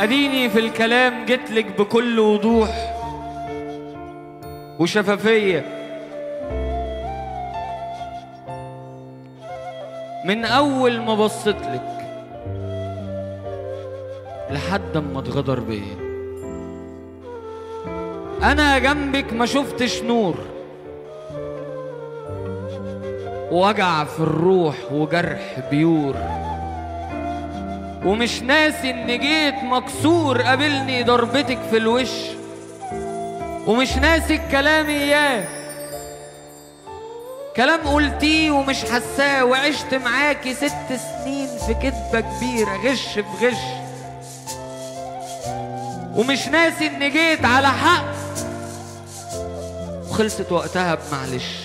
اديني في الكلام جتلك بكل وضوح وشفافية، من اول ما بصيتلك لحد ما اتغدر بيا. انا جنبك ما شفتش نور، وجع في الروح وجرح بيور، ومش ناسي ان جيت مكسور قابلني ضربتك في الوش، ومش ناسي الكلام اياه، كلام قلتيه ومش حساه، وعشت معاكي 6 سنين في كدبة كبيرة غش في غش، ومش ناسي ان جيت على حق وخلصت وقتها بمعلش،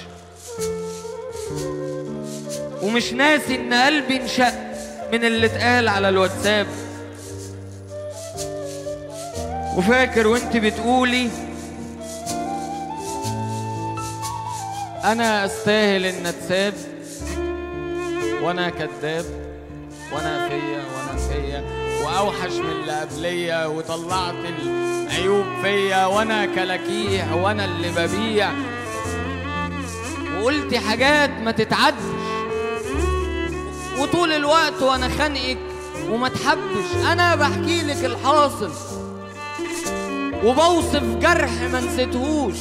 ومش ناسي ان قلبي انشق من اللي اتقال على الواتساب، وفاكر وانت بتقولي انا استاهل ان اتساب، وانا كذاب، وانا فيا واوحش من اللي قبليا، وطلعت العيوب فيا، وانا كلاكيع وانا اللي ببيع، وقلتي حاجات ما تتعدش، وطول الوقت وانا خانقك وما تحبش. انا بحكي لك الحاصل وبوصف جرح ما نسيتهوش،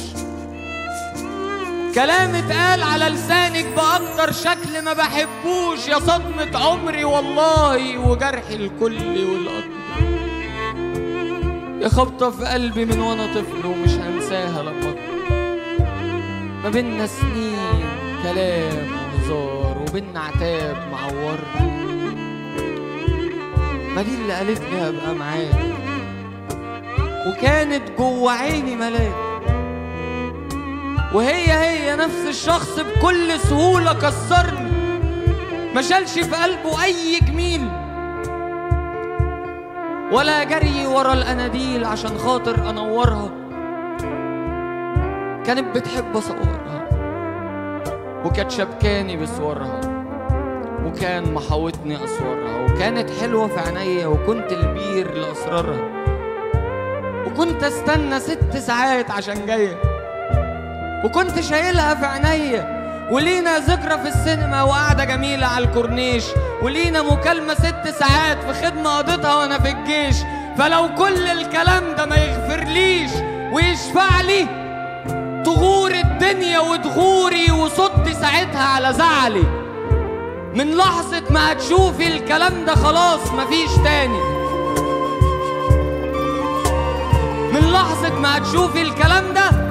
كلام اتقال على لسانك باكتر شكل ما بحبوش، يا صدمة عمري والله وجرحي الكل والاكبر، يا خبطة في قلبي من وانا طفل ومش هنساها لما ما بينا سنين كلام وهزار، وبينا عتاب معور، ما دي اللي قالت لي هبقى معاك، وكانت جوه عيني ملاك، وهي نفس الشخص بكل سهولة كسرني، ما شالش في قلبه أي جميل، ولا جري ورا الأناديل عشان خاطر أنورها، كانت بتحب أصورها، وكانت شبكاني بصورها، وكان محاوطني أصورها، وكانت حلوة في عينيا، وكنت البير لأسرارها، وكنت استنى 6 ساعات عشان جاية، وكنت شايلها في عينيا، ولينا ذكرى في السينما وقعدة جميلة على الكورنيش، ولينا مكالمة 6 ساعات في خدمة قضيتها وانا في الجيش. فلو كل الكلام ده ما يغفرليش ويشفع لي، تغور الدنيا وتغوري وصدي ساعتها على زعلي، من لحظة ما هتشوفي الكلام ده خلاص مفيش تاني، من لحظة ما هتشوفي الكلام ده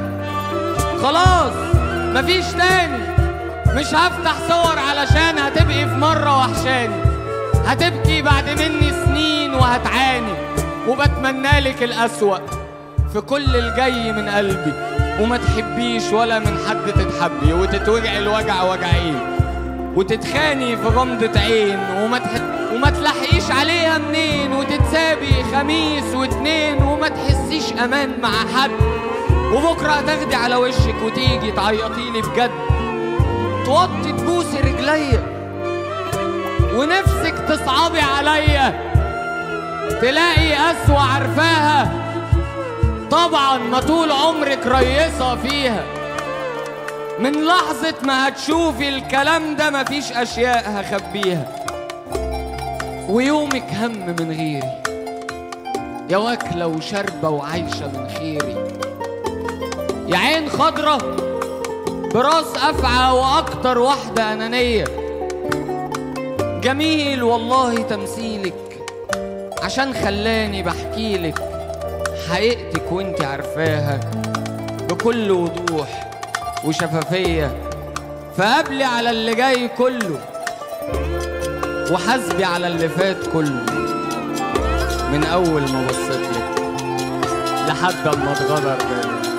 خلاص مفيش تاني. مش هفتح صور علشان هتبقي في مرة وحشاني، هتبكي بعد مني سنين وهتعاني، وبتمنالك الأسوأ في كل الجاي من قلبي، وما تحبيش ولا من حد تتحبي، وتتوجعي الوجع وجعين، وتتخاني في غمضة عين، وما تلحقيش عليها منين، وتتسابي خميس و2، وما تحسيش أمان مع حد، وبكرة هتاخدي على وشك وتيجي تعيطيلي بجد، توطي تبوسي رجليا ونفسك تصعبي عليا، تلاقي قسوة عارفاها طبعا ما طول عمرك ريصة فيها، من لحظة ما هتشوفي الكلام ده مفيش أشياء هخبيها، ويومك هم من غيري، يا واكلة وشاربة وعايشة من خيري، يا عين خضرة براس أفعى وأكتر واحدة أنانية. جميل والله تمثيلك عشان خلاني بحكيلك حقيقتك وانت عارفاها بكل وضوح وشفافية، فقبلي على اللي جاي كله وحاسبي على اللي فات كله، من أول ما بصيتلك لحد ما اتغدر بيا.